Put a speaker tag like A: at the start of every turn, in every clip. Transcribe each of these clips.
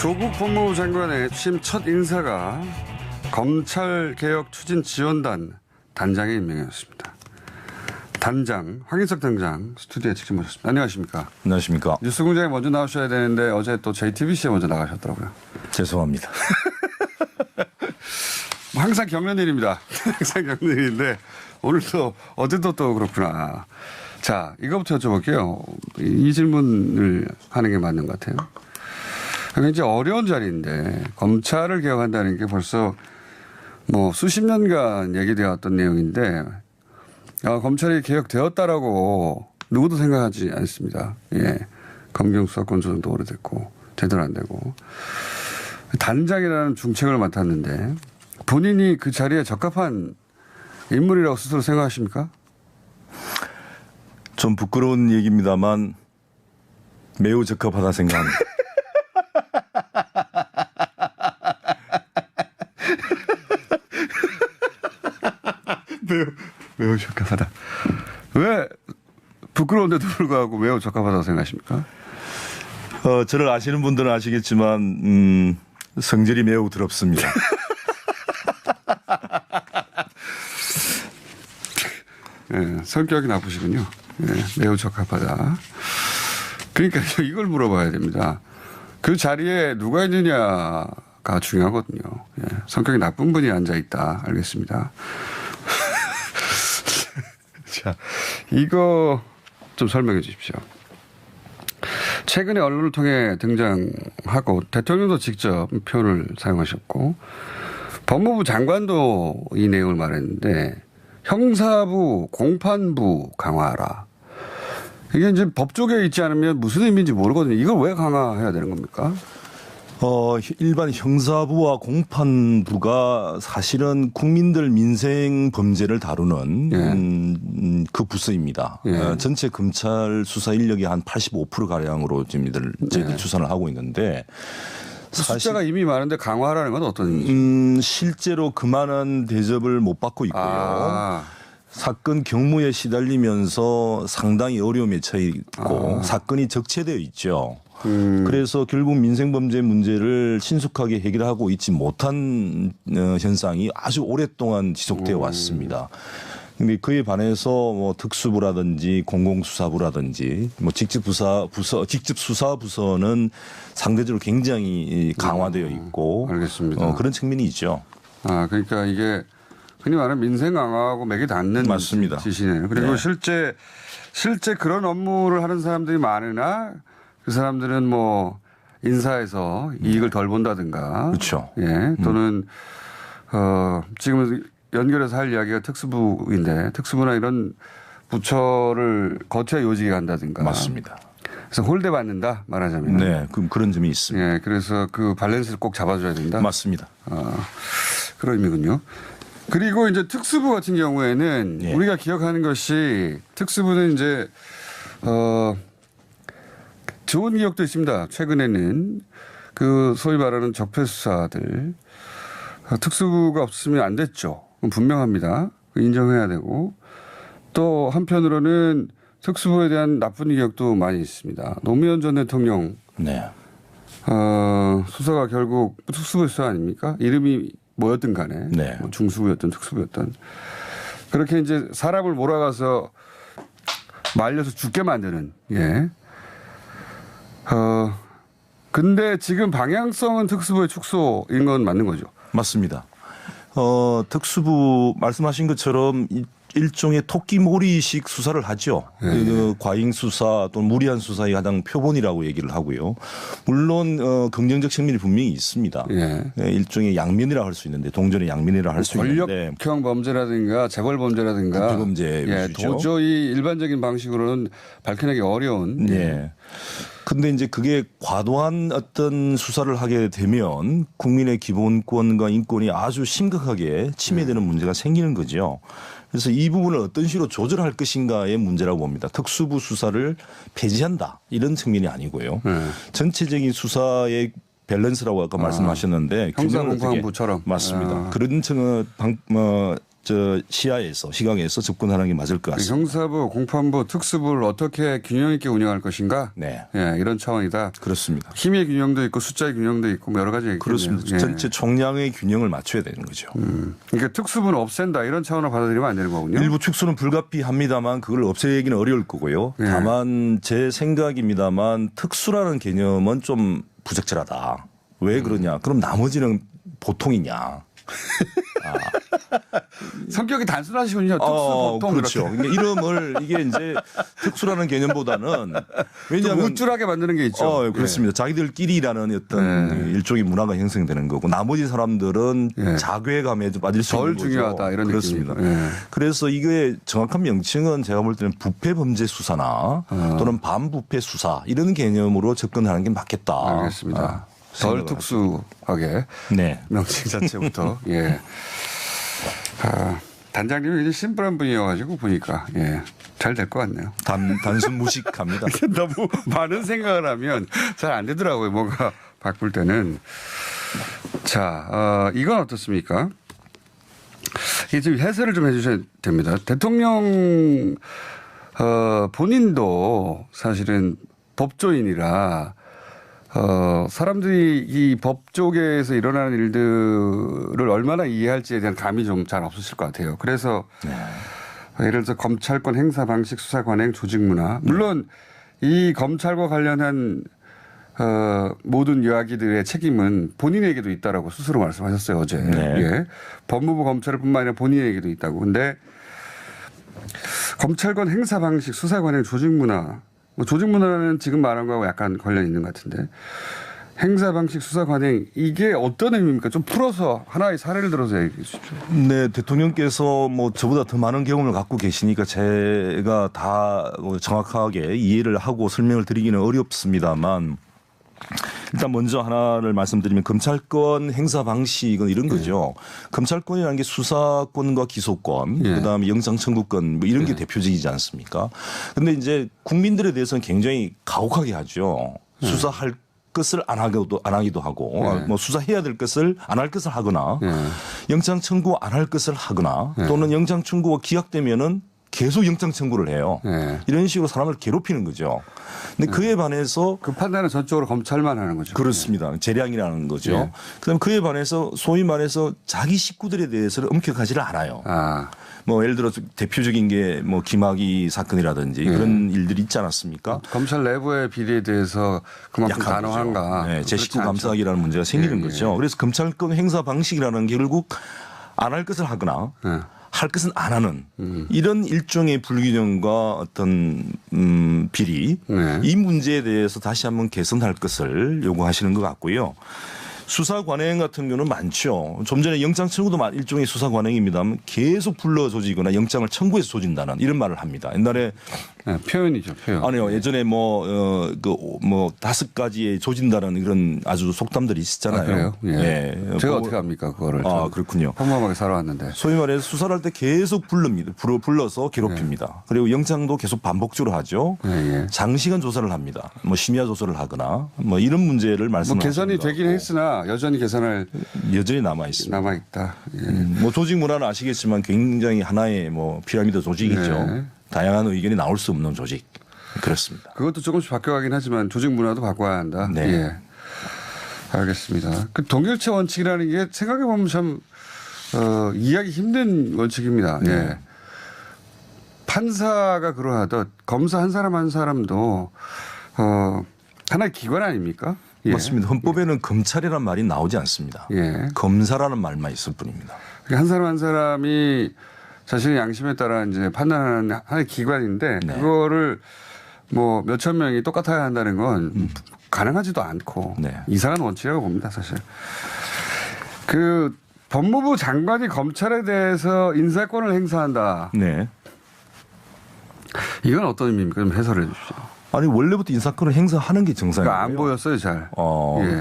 A: 조국 법무부 장관의 취임 첫 인사가 검찰개혁 추진 지원단 단장에 임명했습니다. 단장, 황인석 단장 스튜디오에 직접 모셨습니다. 안녕하십니까?
B: 안녕하십니까?
A: 뉴스공장에 먼저 나오셔야 되는데 어제 또 JTBC에 먼저 나가셨더라고요.
B: 죄송합니다.
A: 항상 겪는 일입니다. 항상 겪는 일인데 오늘도 어제도 또 그렇구나. 자, 이거부터 여쭤볼게요. 이 질문을 하는 게 맞는 것 같아요. 굉장히 어려운 자리인데 검찰을 개혁한다는 게 벌써 뭐 수십 년간 얘기되었던 내용인데 검찰이 개혁되었다라고 누구도 생각하지 않습니다. 예, 검경 수사권 조정도 오래됐고 제대로 안 되고 단장이라는 중책을 맡았는데 본인이 그 자리에 적합한 인물이라고 스스로 생각하십니까?
B: 좀 부끄러운 얘기입니다만 매우 적합하다 생각합니다.
A: 매우 적합하다. 왜 부끄러운데도 불구하고 매우 적합하다고 생각하십니까?
B: 저를 아시는 분들은 아시겠지만 성질이 매우 더럽습니다.
A: 네, 성격이 나쁘시군요. 네, 매우 적합하다. 그러니까 이걸 물어봐야 됩니다. 그 자리에 누가 있느냐가 중요하거든요. 예, 성격이 나쁜 분이 앉아있다. 알겠습니다. 자, 이거 좀 설명해 주십시오. 최근에 언론을 통해 등장하고 대통령도 직접 표현을 사용하셨고 법무부 장관도 이 내용을 말했는데 형사부, 공판부 강화하라. 이게 이제 법 쪽에 있지 않으면 무슨 의미인지 모르거든요. 이걸 왜 강화해야 되는 겁니까?
B: 일반 형사부와 공판부가 사실은 국민들 민생 범죄를 다루는 그 부서입니다. 전체 검찰 수사 인력이 한 85%가량으로 저희들 추산을 하고 있는데
A: 숫자가 이미 많은데 강화하라는 건 어떤 의미죠?
B: 실제로 그만한 대접을 못 받고 있고요. 사건 경무에 시달리면서 상당히 어려움에 처해 있고 사건이 적체되어 있죠. 그래서 결국 민생범죄 문제를 신속하게 해결하고 있지 못한 현상이 아주 오랫동안 지속되어 왔습니다. 근데 그에 반해서 뭐 특수부라든지 공공수사부라든지 뭐 직접 수사 부서는 상대적으로 굉장히 강화되어 있고
A: 알겠습니다.
B: 그런 측면이 있죠.
A: 그러니까 이게 흔히 말하는 민생 강화하고 맥이 닿는
B: 맞습니다.
A: 짓이네요. 그리고 실제 그런 업무를 하는 사람들이 많으나 그 사람들은 뭐 인사에서 이익을 덜 본다든가,
B: 그렇죠.
A: 예, 또는 지금 연결해서 할 이야기가 특수부인데 특수부나 이런 부처를 거쳐야 요직에 간다든가.
B: 맞습니다.
A: 그래서 홀대 받는다 말하자면.
B: 네, 그런 점이 있습니다.
A: 예, 그래서 그 밸런스를 꼭 잡아줘야 된다.
B: 맞습니다.
A: 그런 의미군요. 그리고 이제 특수부 같은 경우에는 우리가 기억하는 것이 특수부는 이제 좋은 기억도 있습니다. 최근에는 그 소위 말하는 적폐 수사들 특수부가 없으면 안 됐죠. 분명합니다. 인정해야 되고 또 한편으로는 특수부에 대한 나쁜 기억도 많이 있습니다. 노무현 전 대통령 수사가 결국 특수부 수사 아닙니까? 이름이 뭐였든 간에 뭐 중수부였든 특수부였든 그렇게 이제 사람을 몰아가서 말려서 죽게 만드는 근데 지금 방향성은 특수부의 축소인 건 맞는 거죠?
B: 맞습니다. 특수부 말씀하신 것처럼 일종의 토끼몰이식 수사를 하죠. 그 과잉 수사 또는 무리한 수사의 가장 표본이라고 얘기를 하고요. 물론 긍정적 측면이 분명히 있습니다. 일종의 양면이라 할 수 있는데 동전의 양면이라 할 수 있는데
A: 권력형 범죄라든가 재벌 범죄라든가
B: 부패범죄
A: 도저히 일반적인 방식으로는 밝혀내기 어려운.
B: 근데 이제 그게 과도한 어떤 수사를 하게 되면 국민의 기본권과 인권이 아주 심각하게 침해되는 문제가 생기는 거죠. 그래서 이 부분을 어떤 식으로 조절할 것인가의 문제라고 봅니다. 특수부 수사를 폐지한다 이런 측면이 아니고요. 전체적인 수사의 밸런스라고 아까 말씀하셨는데
A: 형사공판부처럼
B: 맞습니다. 그런 시각에서 접근하는 게 맞을 것 같습니다.
A: 형사부, 공판부, 특수부를 어떻게 균형 있게 운영할 것인가?
B: 네.
A: 예, 이런 차원이다.
B: 그렇습니다.
A: 힘의 균형도 있고 숫자의 균형도 있고 뭐 여러 가지가 있겠네요.
B: 그렇습니다.
A: 예.
B: 전체 총량의 균형을 맞춰야 되는 거죠.
A: 그러니까 특수부는 없앤다 이런 차원으로 받아들이면 안 되는 거군요.
B: 일부 특수는 불가피합니다만 그걸 없애기는 어려울 거고요.
A: 예.
B: 다만 제 생각입니다만 특수라는 개념은 좀 부적절하다. 왜 그러냐? 그럼 나머지는 보통이냐?
A: 성격이 단순하시군요. 특수, 보통.
B: 그렇죠.
A: 이렇게.
B: 그러니까 이름을 이게 이제 특수라는 개념보다는
A: 좀
B: 왜냐하면
A: 우쭐하게 만드는 게 있죠.
B: 그렇습니다. 자기들끼리라는 어떤 일종의 문화가 형성되는 거고 나머지 사람들은
A: 예.
B: 자괴감에 빠질 수 있는
A: 덜 중요하다 이런
B: 그렇습니다.
A: 느낌이죠. 예.
B: 그래서 이게 정확한 명칭은 제가 볼 때는 부패 범죄 수사나 또는 반부패 수사 이런 개념으로 접근하는 게 맞겠다.
A: 알겠습니다. 덜 특수하게
B: 네.
A: 명칭 자체부터. 예. 단장님이 굉장히 심플한 분이어가지고 보니까 잘 될 것 같네요.
B: 단순 무식합니다.
A: 너무 많은 생각을 하면 잘 안 되더라고요. 뭔가 바꿀 때는. 자, 이건 어떻습니까? 이게 좀 해설을 좀 해주셔야 됩니다. 대통령 본인도 사실은 법조인이라 사람들이 이 법조계에서 일어나는 일들을 얼마나 이해할지에 대한 감이 좀 잘 없으실 것 같아요. 그래서 예를 들어서 검찰권 행사 방식, 수사 관행, 조직 문화. 물론 이 검찰과 관련한 모든 이야기들의 책임은 본인에게도 있다라고 스스로 말씀하셨어요, 어제.
B: 네.
A: 예. 법무부 검찰뿐만 아니라 본인에게도 있다고. 근데 검찰권 행사 방식, 수사 관행, 조직 문화. 조직 문화는 지금 말한 거하고 약간 관련이 있는 것 같은데. 행사 방식, 수사 관행 이게 어떤 의미입니까? 좀 풀어서 하나의 사례를 들어서 얘기해 주십시오.
B: 네, 대통령께서 뭐 저보다 더 많은 경험을 갖고 계시니까 제가 다 정확하게 이해를 하고 설명을 드리기는 어렵습니다만 일단 먼저 하나를 말씀드리면 검찰권 행사 방식은 이런 거죠. 검찰권이라는 게 수사권과 기소권, 그다음에 영장 청구권 뭐 이런 게 대표적이지 않습니까? 그런데 이제 국민들에 대해서는 굉장히 가혹하게 하죠. 수사할 것을 안 하기도 하고 뭐 수사해야 될 것을 안 할 것을 하거나 영장 청구 안 할 것을 하거나 또는 영장 청구가 기각되면은 계속 영장 청구를 해요. 이런 식으로 사람을 괴롭히는 거죠. 근데 그에 반해서
A: 그 판단은 전적으로 검찰만 하는 거죠.
B: 그렇습니다. 재량이라는 거죠. 그다음 그에 반해서 소위 말해서 자기 식구들에 대해서는 엄격하지를 않아요. 뭐 예를 들어 대표적인 게 뭐 김학의 사건이라든지 그런 일들이 있지 않았습니까?
A: 검찰 내부의 비리에 대해서 그만큼 단호한가.
B: 네, 제 식구 감싸기라는 문제가 생기는 거죠. 그래서 검찰권 행사 방식이라는 게 결국 안 할 것을 하거나 할 것은 안 하는 이런 일종의 불균형과 어떤 비리 이 문제에 대해서 다시 한번 개선할 것을 요구하시는 것 같고요. 수사 관행 같은 경우는 많죠. 좀 전에 영장 청구도 일종의 수사 관행입니다만 계속 불러 조지거나 영장을 청구해서 조진다는 이런 말을 합니다. 옛날에
A: 표현이죠, 표현.
B: 아니요. 예전에 뭐 5가지의 조진다는 그런 아주 속담들이 있었잖아요.
A: 그래요? 예.
B: 예.
A: 제가 어떻게 합니까, 그거를.
B: 그렇군요.
A: 평범하게 살아왔는데.
B: 소위 말해서 수사를 할 때 계속 불러서 괴롭힙니다. 그리고 영장도 계속 반복적으로 하죠. 장시간 조사를 합니다. 뭐 심야 조사를 하거나 뭐 이런 문제를 말씀하시는
A: 뭐 개선이 되긴 했으나 여전히 개선할
B: 여전히 남아 있습니다.
A: 남아 있다.
B: 뭐 조직 문화는 아시겠지만 굉장히 하나의 뭐 피라미드 조직이죠. 다양한 의견이 나올 수 없는 조직. 그렇습니다.
A: 그것도 조금씩 바뀌어가긴 하지만 조직 문화도 바꿔야 한다.
B: 네.
A: 예. 알겠습니다. 그 동일체 원칙이라는 게 생각해 보면 참 이해하기 힘든 원칙입니다. 예. 판사가 그러하듯 검사 한 사람 한 사람도 하나의 기관 아닙니까? 예.
B: 맞습니다. 헌법에는 검찰이라는 말이 나오지 않습니다. 검사라는 말만 있을 뿐입니다.
A: 한 사람 한 사람이 자신의 양심에 따라 이제 판단하는 하나의 기관인데 그거를 뭐 몇천 명이 똑같아야 한다는 건 가능하지도 않고 이상한 원칙이라고 봅니다, 사실. 그 법무부 장관이 검찰에 대해서 인사권을 행사한다.
B: 네.
A: 이건 어떤 의미입니까? 좀 해설해 주십시오.
B: 아니 원래부터 인사권을 행사하는 게 정상이에요.
A: 그러니까 안 보였어요, 잘.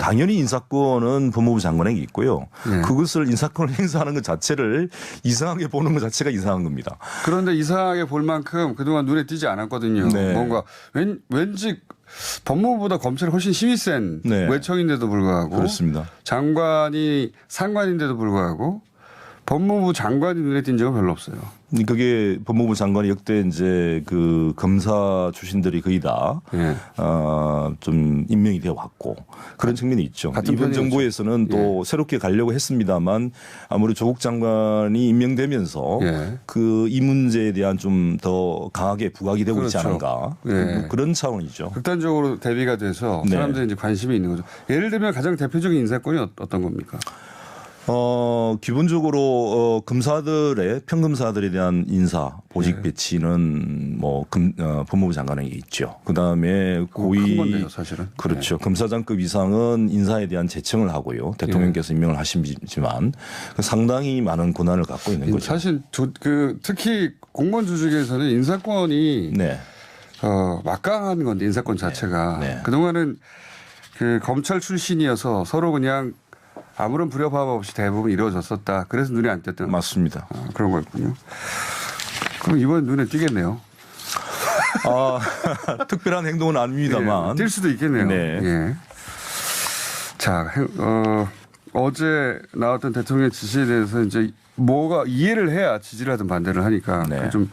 B: 당연히 인사권은 법무부 장관에게 있고요. 그것을 인사권을 행사하는 것 자체를 이상하게 보는 것 자체가 이상한 겁니다.
A: 그런데 이상하게 볼 만큼 그동안 눈에 띄지 않았거든요. 뭔가 왠지 법무부보다 검찰이 훨씬 힘이 센 외청인데도 불구하고
B: 그렇습니다.
A: 장관이 상관인데도 불구하고 법무부 장관이 눈에 띈 적은 별로 없어요.
B: 그게 법무부 장관이 역대 이제 그 검사 출신들이 거의 다
A: 예.
B: 좀 임명이 되어 왔고 그런 측면이 있죠.
A: 같은
B: 이번
A: 편이었죠.
B: 정부에서는 또 새롭게 가려고 했습니다만 아무래도 조국 장관이 임명되면서
A: 예.
B: 그 이 문제에 대한 좀 더 강하게 부각이 되고 있지
A: 그렇죠.
B: 않은가
A: 예.
B: 뭐 그런 차원이죠.
A: 극단적으로 대비가 돼서
B: 네.
A: 사람들이 이제 관심이 있는 거죠. 예를 들면 가장 대표적인 인사권이 어떤 겁니까?
B: 기본적으로 검사들의 평검사들에 대한 인사 보직 배치는 뭐 법무부 장관에게 있죠. 그다음에 고위
A: 큰 건데요, 사실은.
B: 그렇죠. 검사장급 이상은 인사에 대한 제청을 하고요. 대통령께서 임명을 하시지만 상당히 많은 권한을 갖고 있는 거죠.
A: 사실 특히 공무원 조직에서는 인사권이
B: 네.
A: 막강한 건데 인사권 자체가
B: 네.
A: 그동안은 그 검찰 출신이어서 서로 그냥 아무런 불협화음 없이 대부분 이루어졌었다. 그래서 눈에 안 띄었던
B: 맞습니다.
A: 그런 거였군요. 그럼 이번 눈에 띄겠네요.
B: 특별한 행동은 아닙니다만
A: 뛸 수도 있겠네요.
B: 네.
A: 예. 자, 어제 나왔던 대통령의 지시에 대해서 이제 뭐가 이해를 해야 지지를 하든 반대를 하니까
B: 네.
A: 좀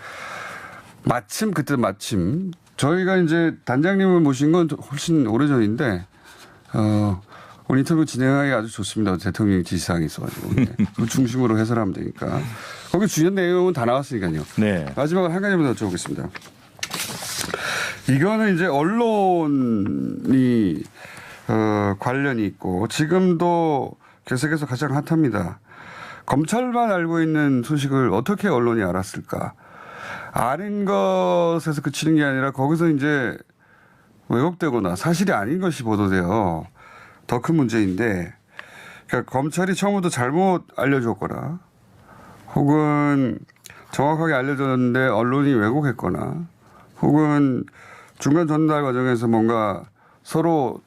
A: 마침 저희가 이제 단장님을 모신 건 훨씬 오래전인데 오늘 인터뷰 진행하기 아주 좋습니다. 대통령의 지시사항이 있어가지고 그 중심으로 해설하면 되니까 거기 주요 내용은 다 나왔으니까요.
B: 네.
A: 마지막으로 한 가지만 더 여쭤보겠습니다. 이거는 이제 언론이 관련이 있고 지금도 계속해서 가장 핫합니다. 검찰만 알고 있는 소식을 어떻게 언론이 알았을까? 아닌 것에서 그치는 게 아니라 거기서 이제 왜곡되거나 사실이 아닌 것이 보도돼요. 더 큰 문제인데 그러니까 검찰이 처음부터 잘못 알려줬거나 혹은 정확하게 알려줬는데 언론이 왜곡했거나 혹은 중간 전달 과정에서 뭔가 서로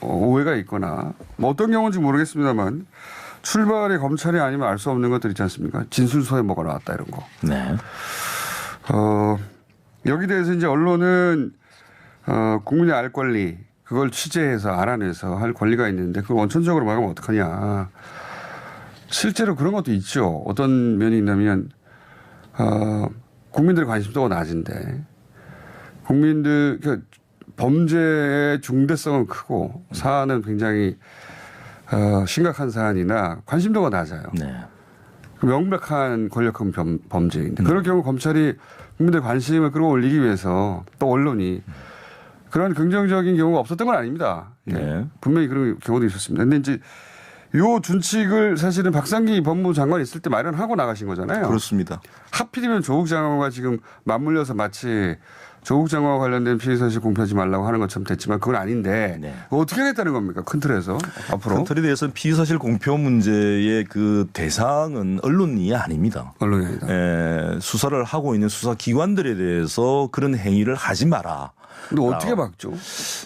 A: 오해가 있거나 뭐 어떤 경우인지 모르겠습니다만 출발이 검찰이 아니면 알 수 없는 것들 있지 않습니까? 진술서에 뭐가 나왔다 이런 거.
B: 네.
A: 여기 대해서 이제 언론은 국민의 알 권리 그걸 취재해서 알아내서 할 권리가 있는데 그걸 원천적으로 막으면 어떡하냐. 실제로 그런 것도 있죠. 어떤 면이 있냐면 국민들의 관심도가 낮은데 국민들 범죄의 중대성은 크고 사안은 굉장히 심각한 사안이나 관심도가 낮아요.
B: 네.
A: 명백한 권력형 범죄인데 그럴 경우 검찰이 국민들 관심을 끌어올리기 위해서 또 언론이 그런 긍정적인 경우가 없었던 건 아닙니다.
B: 네.
A: 분명히 그런 경우도 있었습니다. 근데 이제 요 준칙을 사실은 박상기 법무부 장관이 있을 때 마련하고 나가신 거잖아요.
B: 그렇습니다.
A: 하필이면 조국 장관과 지금 맞물려서 마치 조국 장관과 관련된 피해 사실 공표하지 말라고 하는 것처럼 됐지만 그건 아닌데
B: 네.
A: 어떻게 하겠다는 겁니까? 큰 틀에서 앞으로.
B: 큰 틀에 대해서는 피의사실 공표 문제의 그 대상은 언론이 아닙니다.
A: 언론이 아니다.
B: 수사를 하고 있는 수사기관들에 대해서 그런 행위를 하지 마라.
A: 근데 어떻게 막죠?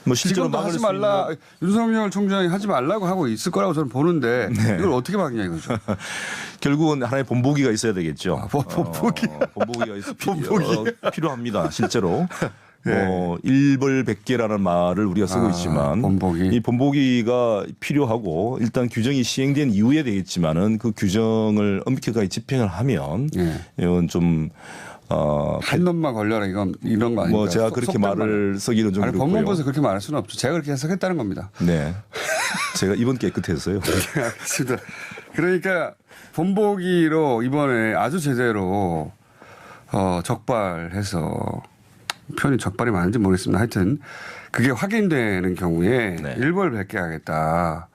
B: 뭐 실제로
A: 지금도
B: 막을
A: 하지
B: 수
A: 말라. 윤석열 총장이 하지 말라고 하고 있을 거라고 저는 보는데
B: 네.
A: 이걸 어떻게 막냐 이거죠.
B: 결국은 하나의 본보기가 있어야 되겠죠.
A: 본보기.
B: 본보기가 필요합니다. 실제로. 뭐 일벌백계라는 말을 우리가 쓰고 있지만
A: 본보기.
B: 이 본보기가 필요하고 일단 규정이 시행된 이후에 되겠지만은 그 규정을 엄격하게 집행을 하면 이건 좀
A: 한 놈만 걸려라 이런 거 아닙니까?
B: 뭐 제가 그렇게 말을 쓰기는 좀
A: 아니,
B: 그렇고요.
A: 법무부에서 그렇게 말할 수는 없죠. 제가 그렇게 해석했다는 겁니다.
B: 네, 제가 입은 깨끗했어요.
A: 알겠습니다. 그러니까 본보기로 이번에 아주 제대로 적발해서 표현이 적발이 맞는지 모르겠습니다. 하여튼 그게 확인되는 경우에
B: 네.
A: 일벌백계하겠다.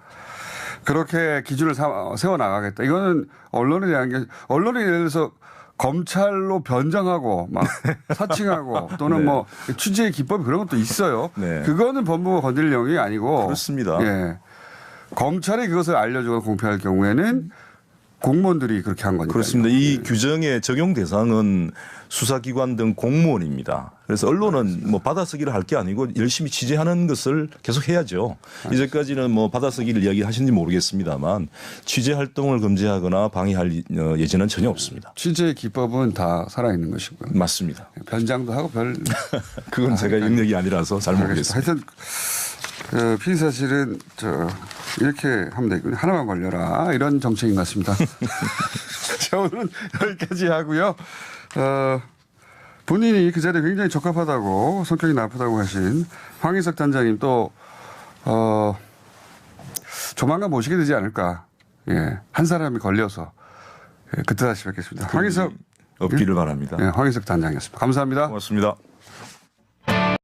A: 그렇게 기준을 세워나가겠다. 이거는 언론에 대한 게 언론에 예를 들어서 검찰로 변장하고 막 사칭하고 또는
B: 네.
A: 뭐 취재의 기법 그런 것도 있어요.
B: 네.
A: 그거는 법무부가 건드릴 영역이 아니고
B: 그렇습니다.
A: 예. 검찰이 그것을 알려주고 공표할 경우에는 공무원들이 그렇게 한 거니까.
B: 그렇습니다. 이 규정의 적용 대상은 수사기관 등 공무원입니다. 그래서 언론은 뭐 받아쓰기를 할 게 아니고 열심히 취재하는 것을 계속 해야죠. 이제까지는 뭐 받아쓰기를 이야기하시는지 모르겠습니다만 취재 활동을 금지하거나 방해할 예정은 전혀 없습니다.
A: 취재 기법은 다 살아있는 것이고요.
B: 맞습니다.
A: 변장도 하고
B: 그건 제가 영역이 아니라서 잘 모르겠습니다.
A: 하여튼 피의 사실은 이렇게 하면 되겠군요. 하나만 걸려라 이런 정책인 것 같습니다. 자, 오늘은 여기까지 하고요. 본인이 그 자리에 굉장히 적합하다고 성격이 나쁘다고 하신 황희석 단장님 또 조만간 모시게 되지 않을까. 예, 한 사람이 걸려서 그때 다시 뵙겠습니다. 황희석
B: 없기를 바랍니다.
A: 예, 황희석 단장이었습니다. 감사합니다.
B: 고맙습니다.